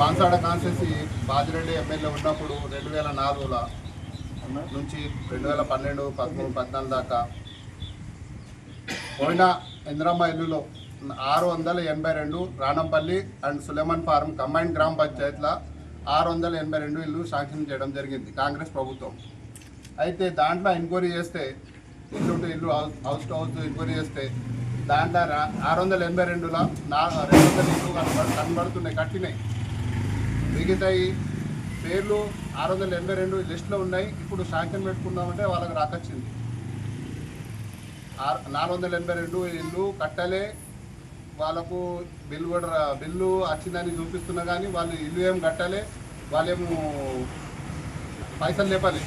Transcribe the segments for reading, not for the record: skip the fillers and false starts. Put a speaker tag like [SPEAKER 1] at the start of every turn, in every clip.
[SPEAKER 1] Bansada constituency Bajireddy MLA ఉన్నప్పుడు 2004 నుంచి 2012, 13, 14 దాకా పోయిన ఇందిరమ్మ ఇల్లులో 682 Ranampalli and Suleman farm combine గ్రామ పంచాయతీల 682 ఇల్లు శాంక్షన్ చేయడం జరిగింది కాంగ్రెస్ ప్రభుత్వం. అయితే దాంట్లో ఎంక్వైరీ చేస్తే ఇల్లు టు ఇల్లు హౌస్ టు హౌస్ ఎంక్వైరీ చేస్తే దాంట్లో 682లో 200 ఇల్లు కనబడుతున్నాయి, కట్టినాయి. మిగతాయి పేర్లు 682 లిస్టులో ఉన్నాయి. ఇప్పుడు శాంక్షన్ పెట్టుకుందామంటే వాళ్ళకి రాకొచ్చింది. 482 ఇల్లు కట్టలే, వాళ్ళకు బిల్లు వచ్చిందని చూపిస్తున్నా కానీ వాళ్ళు ఇల్లు ఏం కట్టలే, వాళ్ళేమో పైసలు లేపాలి.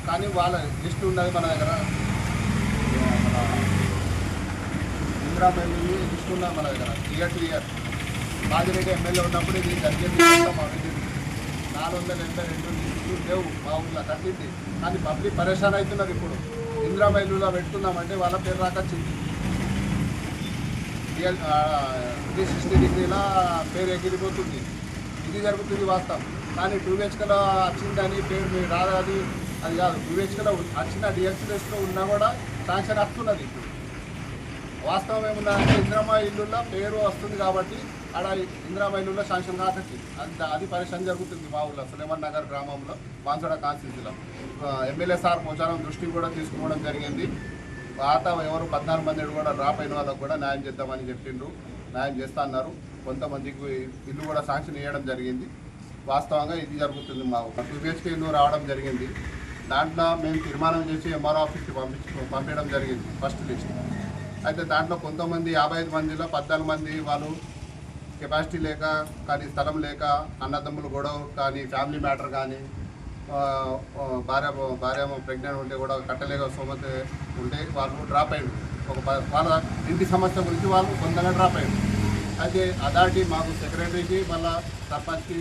[SPEAKER 1] కానీ వాళ్ళ లిస్టు ఉన్నది మన దగ్గర, ఇందిరా ఇల్లు లిస్టు ఉన్నది మన దగ్గర క్లియర్. బాజిరెడ్డి ఎమ్మెల్యే ఉన్నప్పుడు ఇది జరిగేది. 482 ఇల్లు లేవు మా ఊళ్ళో కట్టింది. కానీ పబ్లిక్ పరేషాన్ అవుతున్నారు. ఇప్పుడు ఇందిరా ఇల్లులో పెట్టుకుందామంటే వాళ్ళ పేరు రాకొచ్చింది. 360 డిగ్రీల పేరు ఎగిరిపోతుంది. ఇది జరుగుతుంది వాస్తవం. కానీ 2 BHKలో వచ్చిందని పేరు మీరు రాదు, అది కాదు. 2 BHKలో వచ్చిన డిఎల్సీ లిస్ట్లో ఉన్నా కూడా శాంక్షన్ వస్తున్నది. ఇప్పుడు వాస్తవం ఏమున్నదంటే ఇందిరమ్మ ఇల్లులో పేరు వస్తుంది కాబట్టి ఆడ ఇందిరమ్మ ఇల్లులో శాంక్షన్ కాకచ్చి అది పరిశ్రమ జరుగుతుంది మా ఊళ్ళో సులేమన్ నగర్ గ్రామంలో బాన్సాడ కాన్స్టిట్యూన్సీలో. ఎమ్మెల్యే సార్ పోచారం దృష్టికి కూడా తీసుకోవడం జరిగింది. పాత ఎవరు 14 మంది కూడా డ్రాప్ అయిన వాళ్ళకు కూడా న్యాయం చేద్దామని చెప్పిండ్రు, న్యాయం చేస్తా అన్నారు. కొంతమందికి ఇల్లు కూడా శాంక్షన్ వేయడం జరిగింది. వాస్తవంగా ఇది జరుగుతుంది. మా 2 BHK ఇల్లు రావడం జరిగింది. దాంట్లో మేము తీర్మానం చేసి ఎంఆర్ఓ ఆఫీస్కి పంపించడం జరిగింది ఫస్ట్ లిస్ట్. అయితే దాంట్లో కొంతమంది 55 మందిలో 14 మంది వాళ్ళు కెపాసిటీ లేక, కానీ స్థలం లేక, అన్నదమ్ములు గొడవ కానీ, ఫ్యామిలీ మ్యాటర్ కానీ, భార్య ప్రెగ్నెంట్ ఉంటే కూడా కట్టలేక సోమతి ఉంటే వాళ్ళు డ్రాప్ అయ్యారు. వాళ్ళ ఇంటి సమస్య గురించి వాళ్ళు కొంతగా డ్రాప్ అయ్యారు. అయితే అదాటి మాకు సెక్రటరీకి మళ్ళా సర్పంచ్కి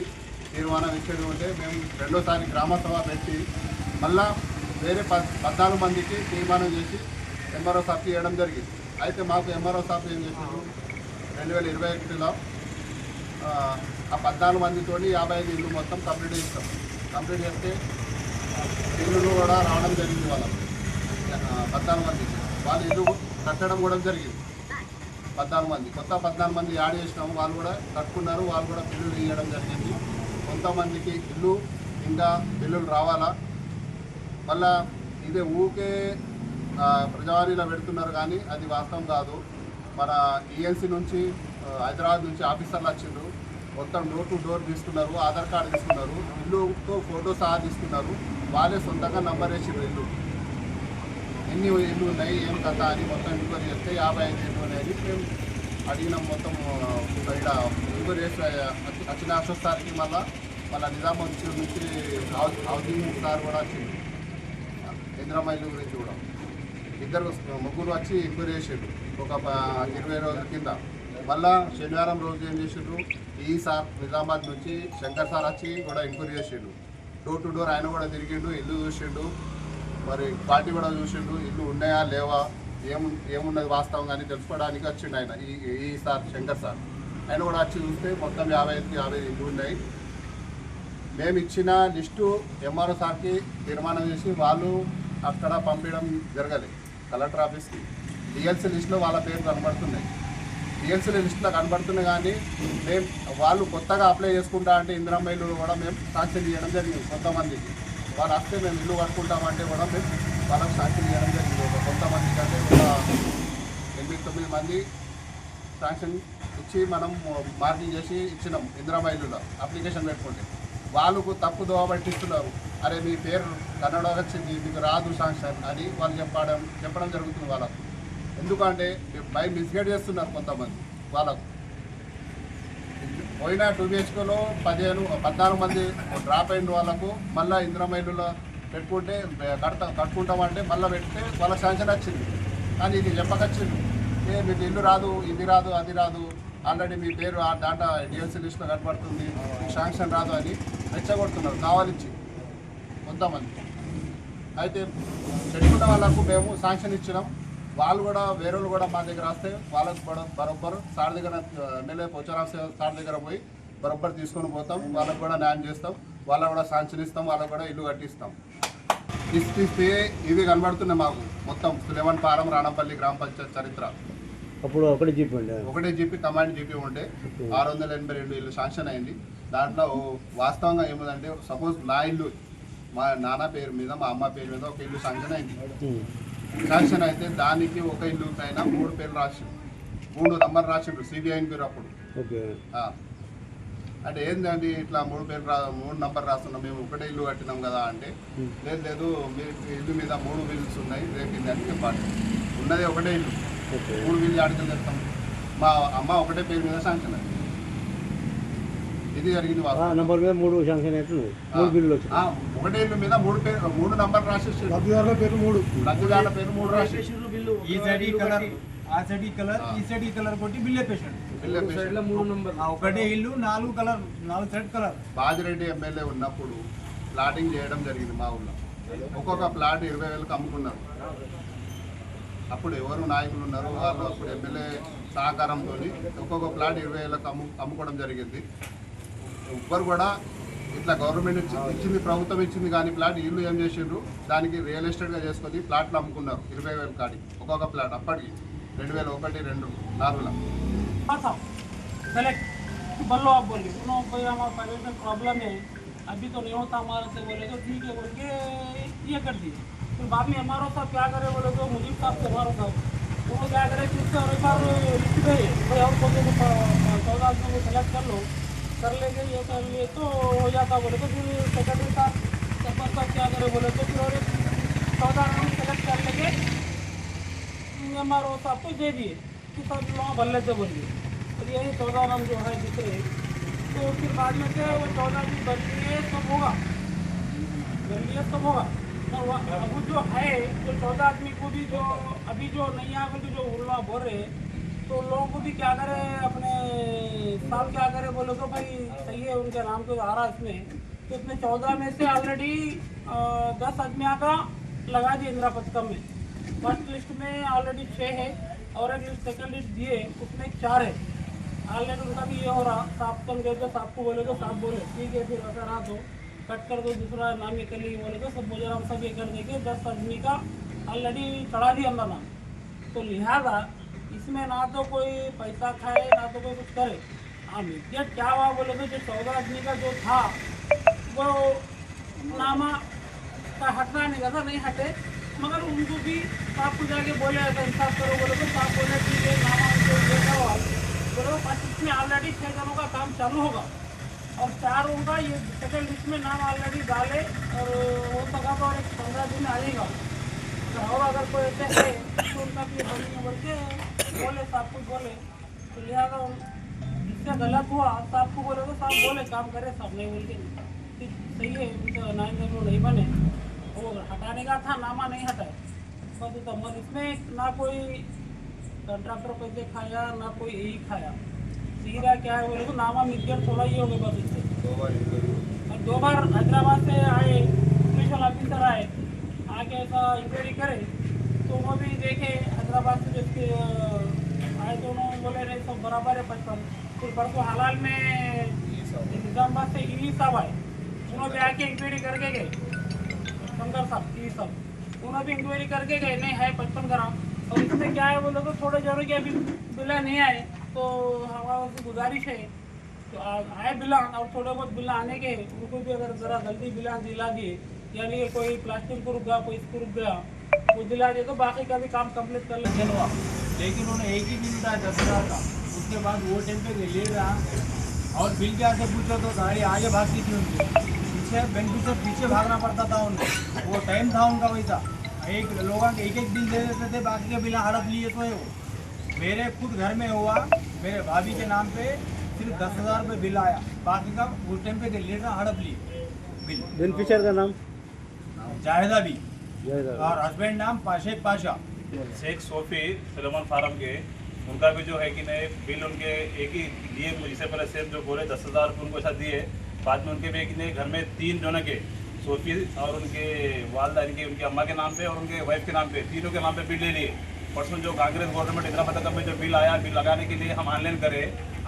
[SPEAKER 1] తీర్మానం ఇచ్చేది ఉంటే మేము రెండోసారి గ్రామసభ పెట్టి మళ్ళా వేరే 14 మందికి తీర్మానం చేసి ఎంఆర్ఓ సాఫ్కి ఇవ్వడం జరిగింది. అయితే మాకు ఎంఆర్ఓ సాఫ్ ఏం చేశారు, 2021లో ఆ 14 మందితో 55 ఇల్లు మొత్తం కంప్లీట్ చేస్తాం. కంప్లీట్ చేస్తే ఇల్లులు కూడా రావడం జరిగింది. వాళ్ళకి 14 మందికి వాళ్ళు ఇల్లు కట్టడం కూడా జరిగింది. 14 మంది కొత్త 14 మంది యాడ్ చేసినాము. వాళ్ళు కూడా కట్టుకున్నారు, వాళ్ళు కూడా బిల్లులు ఇవ్వడం జరిగింది. కొంతమందికి ఇల్లు ఇంకా బిల్లులు రావాలా. మళ్ళా ఇదే ఊకే ప్రజావాణిలో పెడుతున్నారు కానీ అది వాస్తవం కాదు. మన ఈఎన్సీ నుంచి హైదరాబాద్ నుంచి ఆఫీసర్లు వచ్చిండ్రు, మొత్తం డోర్ టు డోర్ తీసుకున్నారు, ఆధార్ కార్డు తీసుకున్నారు, ఇల్లుతో ఫోటో సహా తీసుకున్నారు. వాళ్ళే సొంతంగా నంబర్ వేసిండ్రు ఇల్లు ఎన్ని ఇల్లు ఉన్నాయి ఏం కథ అని మొత్తం ఎంక్వైరీ చేస్తే 55 ఇల్లు ఉన్నాయని మేము అడిగినాం. మొత్తం ఇక్కడ ఎంక్వైరీ చేస్తే వచ్చిన అశోక్ సార్కి మళ్ళీ నిజామాబాద్ నుంచి హౌసింగ్ సార్ కూడా వచ్చింది ఇందిరమ్మ ఇల్లు గురించి కూడా. ముగ్గురు వచ్చి ఎంక్వైరీ చేసారు ఒక 20 రోజుల కింద. మళ్ళా శనివారం రోజు ఏం చేసిండ్రు, ఈ సార్ నిజామాబాద్ నుంచి శంకర్ సార్ వచ్చి కూడా ఎంక్వైరీ చేసిండు. డోర్ టు డోర్ ఆయన కూడా తిరిగిండు, ఇల్లు చూసిండు, మరి పార్టీ కూడా చూసిండు, ఇల్లు ఉన్నాయా లేవా ఏమున్నది వాస్తవం కానీ తెలుసుకోవడానికి వచ్చిండు ఆయన. ఈ సార్ శంకర్ సార్ ఆయన కూడా వచ్చి చూస్తే మొత్తం 50 ఇల్లు ఉన్నాయి. మేము ఇచ్చిన లిస్టు ఎంఆర్ఓ సార్కి తీర్మానం చేసి వాళ్ళు అక్కడ పంపించడం జరగలేదు కలెక్టర్ ఆఫీస్కి. డిఎల్సీ లిస్టులో వాళ్ళ పేరు కనబడుతున్నాయి, డిఎల్సీ లిస్టులో కనబడుతున్నాయి. కానీ మేము వాళ్ళు కొత్తగా అప్లై చేసుకుంటా అంటే ఇందిరమ్మ ఇల్లు కూడా మేము శాంక్షన్ చేయడం జరిగింది. కొంతమందికి వాళ్ళు వస్తే మేము ఇల్లు కట్టుకుంటామంటే కూడా మేము వాళ్ళకి శాంక్షన్ చేయడం జరిగింది. కొంతమందికి అంటే ఒక 8-9 మంది శాంక్షన్ ఇచ్చి మనం మార్కింగ్ చేసి ఇచ్చినాం ఇందిరమ్మ ఇల్లులో అప్లికేషన్ పెట్టుకుంటే. వాళ్ళకు తప్పు దోవ పట్టిస్తున్నారు. అరే మీ పేరు కన్నడ వచ్చింది, మీకు రాదు శాంక్షన్ అని వాళ్ళు చెప్పడం జరుగుతుంది వాళ్ళకు. ఎందుకంటే బై మిస్గైడ్ చేస్తున్నారు కొంతమంది వాళ్ళకు. పోయిన 2 BHKలో 14 మంది డ్రాప్ అయిన వాళ్ళకు మళ్ళీ ఇందిరమ్మ ఇల్లులో పెట్టుకుంటే కట్టుకుంటామంటే మళ్ళీ పెడితే వాళ్ళకి శాంక్షన్ వచ్చింది. కానీ ఇది చెప్పకొచ్చింది, మీకు ఇల్లు రాదు, ఇది రాదు, అది రాదు, ఆల్రెడీ మీ పేరు ఆ డాటా డిఎల్సీ లిస్ట్లో కనబడుతుంది, మీకు శాంక్షన్ రాదు అని రెచ్చగొడుతున్నారు కావాలిచ్చి కొంతమంది. అయితే పెట్టుకున్న వాళ్ళకు మేము శాంక్షన్ ఇచ్చినాం. వాళ్ళు కూడా వేరే వాళ్ళు కూడా మా దగ్గర వస్తే వాళ్ళకు కూడా బరోబ్బరు సార్ దగ్గర ఎమ్మెల్యే పోచారావు సార్ దగ్గర పోయి బరొబ్బర్ తీసుకొని పోతాం, వాళ్ళకు కూడా న్యాయం చేస్తాం, వాళ్ళకు కూడా శాంక్షన్ ఇస్తాం, వాళ్ళకు కూడా ఇల్లు కట్టిస్తాం. ఇస్తే ఇవి కనబడుతున్నాయి మాకు మొత్తం సులేమన్ పారం రాణంపల్లి గ్రామ పంచాయత్ చరిత్ర.
[SPEAKER 2] అప్పుడు ఒకటే
[SPEAKER 1] జీపీ కమాండ్ జీపీ ఉండే 682 ఇల్లు శాంక్షన్ అయింది. దాంట్లో వాస్తవంగా ఏముందంటే సపోజ్ నా ఇల్లు మా నాన్న పేరు మీద మా అమ్మ పేరు మీద ఒక ఇల్లు శాంక్షన్ అయింది. శాంక్షన్ అయితే దానికి ఒక ఇల్లు పైన 3 పేర్లు రాసి 3 నంబర్ రాసిండ్రు సిబిఐ పేరు అప్పుడు. అంటే ఏంటండి ఇట్లా 3 నంబర్ రాస్తున్నాం, మేము ఒకటే ఇల్లు కట్టినాం కదా అంటే లేదు మీరు ఇల్లు మీద 3 బిల్స్ ఉన్నాయి రేపింది అని చెప్పాలి. ఉన్నది ఒకటే ఇల్లు, 3 బిల్లు ఆడికి తెస్తాం. మా అమ్మ ఒకటే పేరు మీద శాంక్షన్ అయింది. ఇది జరిగింది.
[SPEAKER 2] నంబర్ మీద 3 శాంక్షన్ అవుతుంది, 3 బిల్లులు వచ్చాయి.
[SPEAKER 1] ఒకటే ఇల్లు మీద 3 నంబర్ రాసేసి లబ్ధిదారుల పేరు 3 రాసి
[SPEAKER 3] ఆర్సెడి కలర్ ఈసెడి కలర్ కొట్టి బిల్లే పేషెంట్ 3 నంబర్ ఒకటే ఇల్లు 4 colour 4 set colour.
[SPEAKER 1] Bajireddy MLA ఉన్నప్పుడు ప్లాటింగ్ చేయడం జరిగింది మా ఊళ్ళో. ఒక్కొక్క ప్లాట్ 20,000కి అమ్ముకున్నారు. అప్పుడు ఎవరు నాయకులు ఉన్నారు వాళ్ళు అప్పుడు ఎమ్మెల్యే సహకారంతో ఒక్కొక్క ప్లాట్ 20,000కి అమ్ముకోవడం జరిగింది. ఎవ్వరు కూడా ఇట్లా గవర్నమెంట్ ఇచ్చింది, ప్రభుత్వం ఇచ్చింది కానీ ప్లాట్ ఇల్లు ఏం చేసిండ్రు దానికి రియల్ ఎస్టేట్గా చేసుకొని ప్లాట్లు అమ్ముకున్నారు 20,000 కాడి ఒక్కొక్క ప్లాట్. అప్పటికి 2001, 2002, 4
[SPEAKER 4] कलेक्ट बल्लो आप बोलिए उन्होंने भाई हमारा फाइनेंशियल प्रॉब्लम है अभी तो नहीं होता हमारे से, बोले तो ठीक है बोल के ये कर दिए. फिर बाद में एमआरओ साहब क्या करे बोले तो मुजीब साहब से एमआरओ साहब वो क्या करे कि उससे एक बार लिस्ट गए भाई और बोलते 14 आदमी को सेलेक्ट कर लो, कर लेंगे ये कर लिए तो हो जाता. बोले तो फिर सेक्रेटरी साहब सरपंच साहब क्या करे बोले तो फिर और 14 आदमी सेलेक्ट कर लेंगे एमआरओ साहब को दे दिए कि सब लोग भर लेते बोलिए. तो यही 14 नाम जो है दूसरे तो फिर बाद में से वो 14 भी बन लिए सब होगा, बन लिए सब होगा. और अब जो है जो 14 आदमी को भी जो अभी जो नहीं आगे तो जो उल्ला बोल रहे तो लोगों को भी क्या करे अपने साल क्या करे बोले तो भाई सही है उनके नाम तो आ रहा इसमें. तो इसमें 14 में से ऑलरेडी 10 आदमियों का लगा दिए इंदिरा पथकम में. फर्स्ट लिस्ट में ऑलरेडी 6 है और एक लिस्ट सेकंड लिस्ट दिए उसमें 4 है. ऑलरेडी उनका भी ये हो रहा साहब तुम गए तो साहब को बोले तो साहब बोले ठीक है फिर अगर रहा तो कट कर दो दूसरा नाम ये कर लिए बोले तो सब बोले हम सब ये कर देंगे. 10 आदमी का ऑलरेडी चढ़ा दिया अंदर नाम. तो लिहाजा इसमें ना तो कोई पैसा खाए ना तो कोई कुछ करे. हाँ इज्जत क्या हुआ बोले तो जो 14 आदमी का जो था वो नामा का हटना नहीं था नहीं हटे, मगर उनको भी साहब को जाके बोले ऐसा इंसाफ करो बोले तो साहब बोले ठीक है नामा उनको देखा हुआ बोलो. इसमें ऑलरेडी 6 जनों का काम चालू होगा और 4 होगा ये सेकंड लिस्ट में नाम ऑलरेडी डाले और हो सका तो एक 15 दिन आएगा. और अगर कोई ऐसे है तो उनका भी बनेंगे बोल के बोले साहब को बोले. तो लिहाजा जिससे गलत हुआ साहब को बोले तो साहब बोले काम करे साहब नहीं बोल के सही है उनका 9 दिन नहीं बने वो हटाने का था नामा नहीं हटाए बस. तो मगर इसमें ना कोई कंट्रैक्टर पैसे खाया ना कोई यही खाया. सीरा क्या है बोले तो नामा मिलकर थोड़ा ही हो गया बस. इससे 2 बार हैदराबाद से आए स्पेशल ऑफिसर आए आके ऐसा इंक्वायरी करे तो वो भी देखे हैदराबाद से जिसके आए तो उन्होंने बोले नहीं सब बराबर है 55. फिर परसों हालाल में निजामाबाद से ई साहब आए उन्होंने आके इंक्वायरी करके गए. शंकर साहब ई साहब उन्होंने भी इंक्वायरी करके गए नहीं है 55 ग्राम. और इसमें क्या है बोलो तो थोड़े जरूरी के अभी बिला नहीं आए तो हमारा गुजारिश है तो आए बिला और थोड़े बहुत बिला आने के उनको भी अगर ज़रा जल्दी बिला दिला दिए यानी कि कोई प्लास्टिक को रुक गया कोई इसको रुक गया वो दिला दिए तो बाकी का भी काम कंप्लीट कर लेंगे.
[SPEAKER 3] लेकिन उन्होंने एक ही बिल उठाया 10,000 का. उसके बाद वो टाइम पे ले रहा और बिल के आके पूछो तो गाड़ी आगे भागती थी उनकी पीछे बेनिफिशियर पीछे भागना पड़ता था उनको. वो टाइम था उनका वैसा एक लोगों के एक बिल दे देते थे बाकी के बिल हड़प लिए तो है. वो मेरे खुद घर में हुआ मेरे भाभी के नाम पे सिर्फ 10,000 रुपये बिल आया बाकी का उस टाइम पे लेटर हड़प लिए बिल.
[SPEAKER 2] बेनिफिशियर का नाम
[SPEAKER 3] जाहिदा भी और हस्बैंड नाम शेख पाशा
[SPEAKER 5] शेख सोफी सुलेमान फार्म के उनका भी जो है कि नहीं बिल उनके एक ही लिए इससे पहले सेम जो बोले 10,000 रुपये उनको ऐसा दिए. बाद में उनके भी एक नहीं घर में 3 जनों के सोफी और उनके वालदा इनके उनकी अम्मा के नाम पे और उनके वाइफ के नाम पे तीनों के नाम पे बिल ले लिए. परसों जो कांग्रेस गवर्नमेंट इंदिरा पथकम में जो बिल आया बिल लगाने के लिए हम ऑनलाइन करे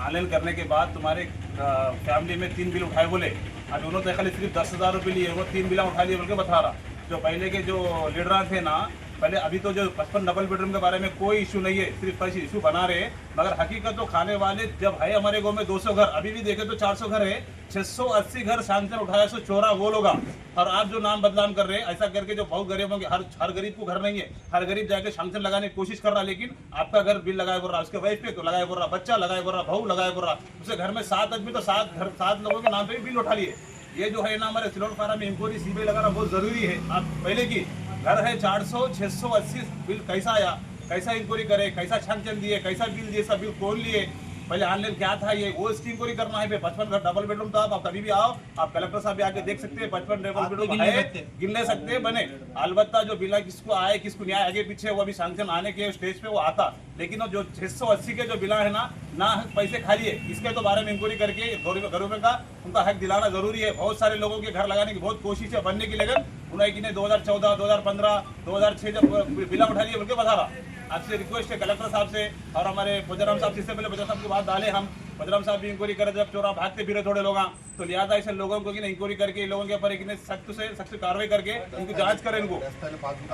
[SPEAKER 5] ऑनलाइन करने के बाद तुम्हारे फैमिली में 3 बिल उठाए बोले। अभी उन्होंने खाली सिर्फ 10,000 रुपये लिए, वो 3 बिल उठा लिए बोल के बता रहा। जो पहले के जो लीडर थे ना, पहले अभी तो जो 55 डबल बेडरूम के बारे में कोई इशू नहीं है, सिर्फ पैसे इशू बना रहे, मगर हकीकत तो खाने वाले जब है हमारे गांव में 200 घर, अभी भी देखे तो 400 घर है, 680 घर सैंक्शन उठाया, 114 वो लोग। और आप जो नाम बदनाम कर रहे हैं ऐसा करके, जो बहुत गरीब होंगे, हर गरीब को घर नहीं है, हर गरीब जाके सैंक्शन लगाने की कोशिश कर रहा, लेकिन आपका घर बिल लगाया बोल रहा, उसके वाइफ पे लगाया बोल रहा, बच्चा लगाया बोल रहा, बहू लगाया बोल रहा, उसे घर में 7 आदमी तो 7 लोगों के नाम पे बिल उठा लिए। ये जो है ना हमारे सिलोन फारा में इंक्वायरी सीबीआई लगाना बहुत जरूरी है। आप पहले की घर है 400 680 बिल कैसा आया, कैसा इंक्वायरी करे, कैसा सैंक्शन दिए, कैसा बिल दिए, सब बिल कौन लिए, पहले ऑनलाइन क्या था, ये वो इसकी इंक्वायरी करना है। 55 घर डबल बेडरूम था, आप कभी भी आओ, आप कलेक्टर साहब भी आके देख सकते हैं, 55 डबल बेडरूम है, गिन ले सकते हैं बने। अलबत्ता जो बिल किसको आए किसको नहीं आए, आगे पीछे वो अभी सैंक्शन आने के स्टेज पे वो आता, लेकिन वो जो 680 के जो बिला है ना पैसे खाली है, इसके तो बारे में इंक्वायरी करके घरों में का उनका हक दिलाना जरूरी है। बहुत सारे लोगों के घर लगाने की बहुत कोशिश है बनने की, लेकिन उन्हें कि 2014 2015 2006 जब बिला उठा लिए बोल के बता रहा। आपसे रिक्वेस्ट है कलेक्टर साहब से और हमारे बजरंग साहब से, इससे पहले बजरंग साहब की बात डाले हम, बजरंग साहब भी इंक्वायरी करे, जब चोरा भागते फिरे थोड़े लोग, तो लिहाजा ऐसे लोगों को इंक्वायरी करके इन लोगों के ऊपर सख्त से सख्त कार्रवाई करके इनको जांच करें इनको,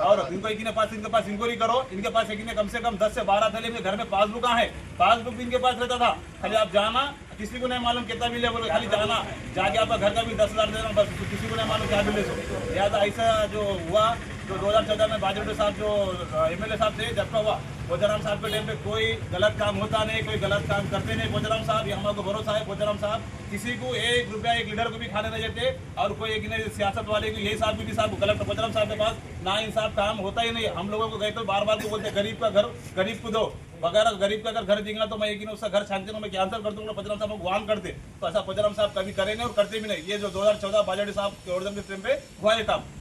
[SPEAKER 5] और इनको इनके पास इंक्वायरी करो। इनके पास कम से कम 10 से 12 थे, इनके घर में पासबुक है, पासबुक भी इनके पास रहता था, खाली आप जाना, किसी को नहीं मालूम कितना बिल है बोलो, खाली जाना, जाके आपका घर का भी 10,000 देना, बस किसी को नहीं मालूम क्या बिल है। लिहाजा ऐसा जो हुआ, जो 2014 में बाजोटे साहब जो MLA साहब थे, जब का हुआ बोजराम साहब के टाइम पे कोई गलत काम होता नहीं, कोई गलत काम करते नहीं बोजराम साहब, ये हमारे को भरोसा है। बोजराम साहब किसी को 1 रुपया एक लीडर को भी खाने नहीं देते, और कोई एक सियासत वाले को यही साहब भी साहब कलेक्टर बोजराम साहब के पास ना इंसाफ काम होता ही नहीं। हम लोगों को गए तो बार बार को बोलते गरीब का घर गरीब को दो, वगैरह गरीब का अगर घर दिखना तो मैं यकीन उसका घर सैंक्शन में कैंसिल कर दूंगा, बजरंग साहब को वार्न करते, तो ऐसा बजरंग साहब कभी करेंगे और करते भी नहीं। ये जो 2014 बाजोटे साहब के ऑर्डर के टाइम पे हुआ ये काम।